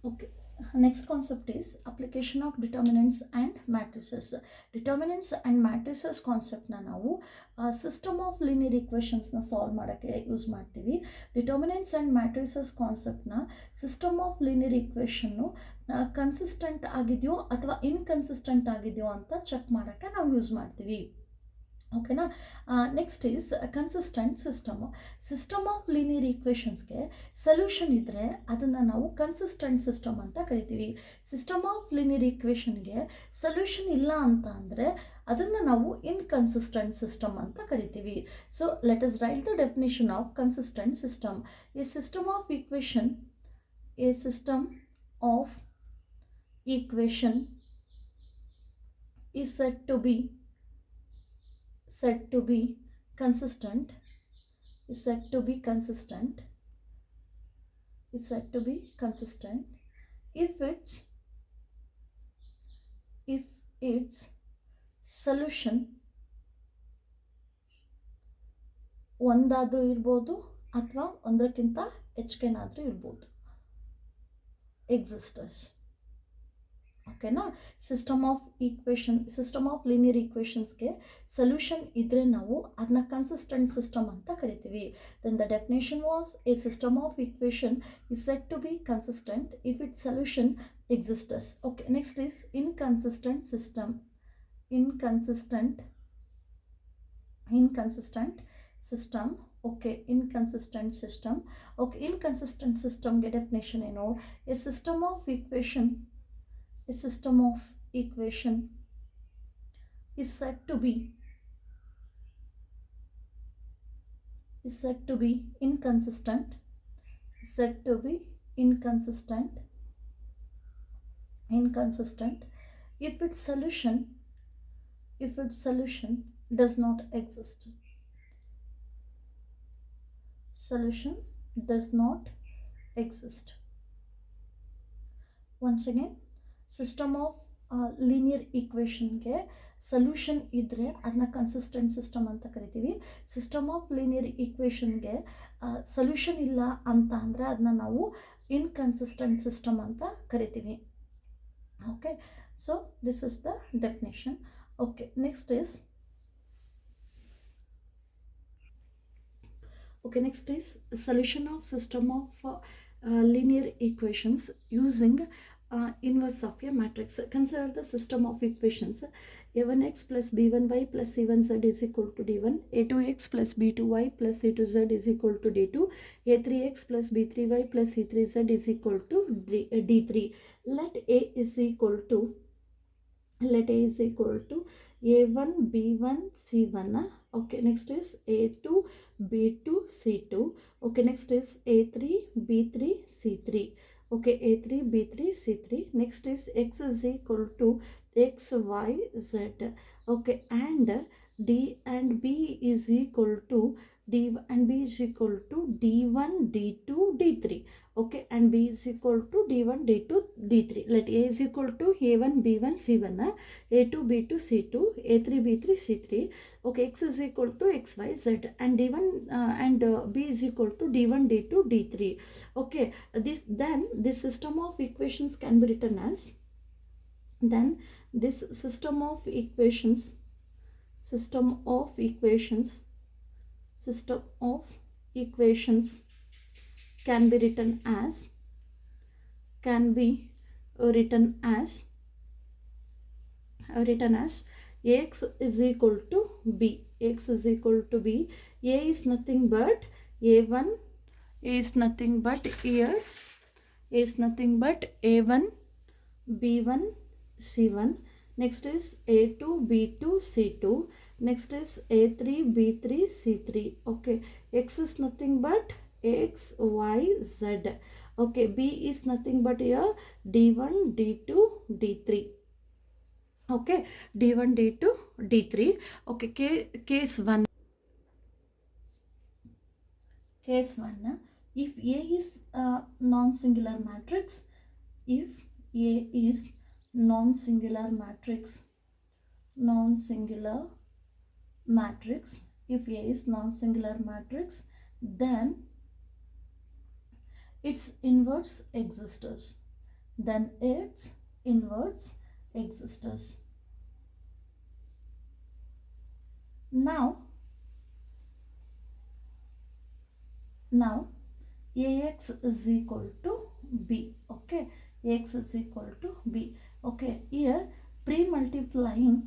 Okay. Next concept is application of determinants and matrices. Determinants and matrices concept na ನಾವು system of linear ಈಕ್ವೇಷನ್ಸ್ನ solve ಮಾಡೋಕ್ಕೆ use ಮಾಡ್ತೀವಿ. Determinants and matrices ಕಾನ್ಸೆಪ್ಟ್ನ system of linear ಈಕ್ವೇಷನ್ನು consistent ಆಗಿದೆಯೋ ಅಥವಾ inconsistent ಆಗಿದೆಯೋ ಅಂತ ಚೆಕ್ ಮಾಡೋಕ್ಕೆ ನಾವು ಯೂಸ್ ಮಾಡ್ತೀವಿ. ಓಕೆನಾ. Next is consistent system of linear ಈಕ್ವೇಷನ್ಸ್ಗೆ ಸೊಲ್ಯೂಷನ್ ಇದ್ದರೆ ಅದನ್ನು ನಾವು ಕನ್ಸಿಸ್ಟೆಂಟ್ ಸಿಸ್ಟಮ್ ಅಂತ ಕರಿತೀವಿ. ಸಿಸ್ಟಮ್ ಆಫ್ ಲೀನಿಯರ್ ಈಕ್ವೇಷನ್ಗೆ ಸೊಲ್ಯೂಷನ್ ಇಲ್ಲ ಅಂತ ಅಂದರೆ ಅದನ್ನು ನಾವು ಇನ್ಕನ್ಸಿಸ್ಟೆಂಟ್ ಸಿಸ್ಟಮ್ ಅಂತ ಕರಿತೀವಿ. So let us write the definition of consistent system. A system of equation is said to be consistent if its solution ಒಂದಾದರೂ ಇರ್ಬೋದು ಅಥವಾ ಒಂದಕ್ಕಿಂತ ಹೆಚ್ಚಿಗೆನಾದರೂ ಇರ್ಬೋದು, ಎಕ್ಸಿಸ್ಟಸ್. ಓಕೆನಾ. ಸಿಸ್ಟಮ್ ಆಫ್ ಲೀನಿಯರ್ ಈಕ್ವೇಷನ್ಸ್ಗೆ ಸೊಲ್ಯೂಷನ್ ಇದ್ದರೆ ನಾವು ಅದನ್ನ ಕನ್ಸಿಸ್ಟೆಂಟ್ ಸಿಸ್ಟಮ್ ಅಂತ ಕರಿತೀವಿ. Then the definition was a system of equation is said to be consistent if it solution exists. Okay. Next is inconsistent system. Inconsistent ಸಿಸ್ಟಮ್ಗೆ ಡೆಫಿನೇಷನ್ ಏನು? A system of equation is said to be inconsistent if its solution does not exist. Once again, system of linear ಈಕ್ವೇಷನ್ಗೆ solution ಇದ್ದರೆ ಅದನ್ನ consistent system ಅಂತ ಕರಿತೀವಿ. System of linear ಈಕ್ವೇಷನ್ಗೆ solution ಇಲ್ಲ ಅಂತ ಅಂದರೆ ಅದನ್ನ ನಾವು ಇನ್ಕನ್ಸಿಸ್ಟೆಂಟ್ ಸಿಸ್ಟಮ್ ಅಂತ ಕರಿತೀವಿ. Okay. So this is the definition. Okay. Next is solution of system of linear equations using inverse of a matrix. Consider the system of equations. a1x plus b1y plus c1z is equal to d1, a2x plus b2y plus c2z is equal to d2, a3x plus b3y plus c3z is equal to d3. Let a is equal to a1 b1 c1. Okay. Next is a2 b2 c2. Okay. Next is a3 b3 c3. Okay. a3 b3 c3. Next is x is equal to x y z. Okay. And d and b is equal to d1 d2 d3. Okay. And b is equal to d1 d2 d3. Let a is equal to a1 b1 c1, a2 b2 c2, a3 b3 c3. Okay. X is equal to x y z and d1 and b is equal to d1 d2 d3. Okay. This system of equations can be written as, this system of equations can be written as ax is equal to b. A is nothing but a1 is nothing but here is nothing but a1 b1 c1. Next is a2 b2 c2. Next is a3 b3 c3. Okay. X is nothing but x y z. Okay. B is nothing but here d1 d2 d3. Okay. d1 d2 d3. Okay. Case 1. If A is a non-singular matrix, if A is non-singular matrix, then its inverse exists. then its inverse exists. Now ax is equal to b. Okay, ax is equal to b. Okay, here pre-multiplying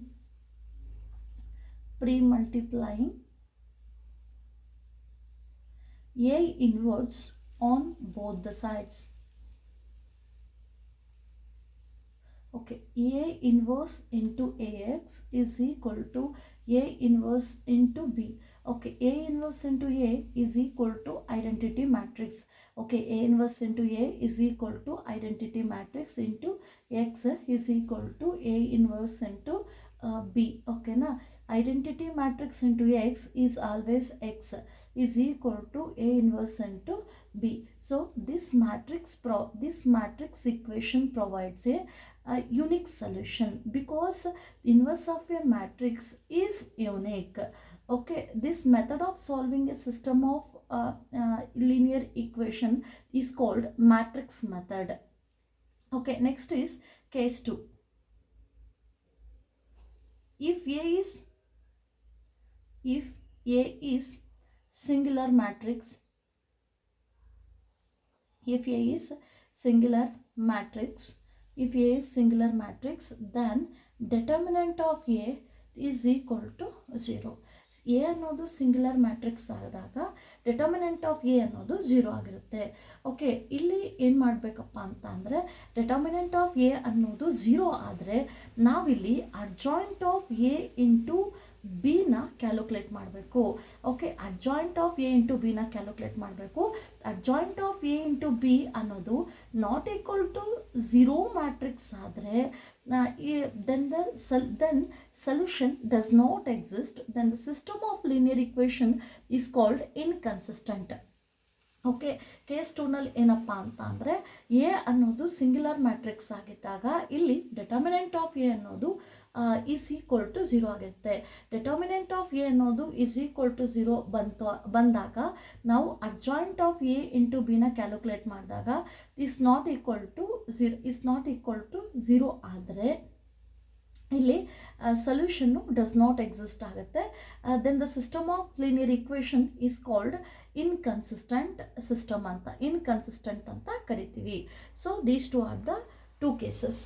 a inverse on both the sides. Okay, a inverse into ax is equal to a inverse into b. Okay, a inverse into a is equal to identity matrix. Okay, a inverse into a is equal to identity matrix into x is equal to a inverse into b. Okay na, identity matrix into x is always x is equal to a inverse into b. So this matrix equation provides a unique solution because inverse of a matrix is unique. Okay, this method of solving a system of linear equation is called matrix method. Okay, next is case 2. If a is singular matrix, if a is singular matrix, then determinant of a is equal to 0. a ಅನ್ನೋದು singular matrix ಆದಾಗ determinant of A ಅನ್ನೋದು 0 ಆಗಿರುತ್ತೆ. Okay, ಇಲ್ಲಿ ಏನು ಮಾಡಬೇಕಪ್ಪ ಅಂತ ಅಂದರೆ determinant of A ಅನ್ನೋದು 0 ಆದರೆ ನಾವಿಲ್ಲಿ ಅಡ್ಜಾಯಿಂಟ್ ಆಫ್ ಎ ಇಂಟು ಬಿನ ಕ್ಯಾಲ್ಕುಲೇಟ್ ಮಾಡಬೇಕು. Okay, adjoint of A into ಬಿನ ಕ್ಯಾಲ್ಕುಲೇಟ್ ಮಾಡಬೇಕು. Adjoint of A into B ಅನ್ನೋದು ನಾಟ್ ಈಕ್ವಲ್ ಟು 0 ಮ್ಯಾಟ್ರಿಕ್ಸ್ ಆದರೆ then solution does not exist, then the system of linear equation is called inconsistent. Okay, case 2ನಲ್ಲಿ ಏನಪ್ಪ ಅಂತ ಅಂದರೆ A ಅನ್ನೋದು singular matrix ಆಗಿದ್ದಾಗ ಇಲ್ಲಿ ಡೆಟರ್ಮಿನೆಂಟ್ ಆಫ್ ಎ ಅನ್ನೋದು ಈಸ್ ಈಕ್ವಲ್ ಟು 0 ಆಗಿರುತ್ತೆ. ಡೆಟರ್ಮಿನೆಂಟ್ ಆಫ್ ಎ ಅನ್ನೋದು ಈಸ್ ಈಕ್ವಲ್ ಟು 0 ಬಂದಾಗ ನಾವು ಅಡ್ಜಾಯಿಂಟ್ ಆಫ್ ಎ ಇಂಟು ಬಿನ ಕ್ಯಾಲ್ಕುಲೇಟ್ ಮಾಡಿದಾಗ ಈಸ್ ನಾಟ್ ಈಕ್ವಲ್ ಟು 0 ಆದರೆ ಇಲ್ಲಿ ಸೊಲ್ಯೂಷನ್ನು ಡಸ್ ನಾಟ್ ಎಕ್ಸಿಸ್ಟ್ ಆಗುತ್ತೆ. Then the system of linear equation is called inconsistent system ಅಂತ ಕರಿತೀವಿ. So these two are the 2 cases.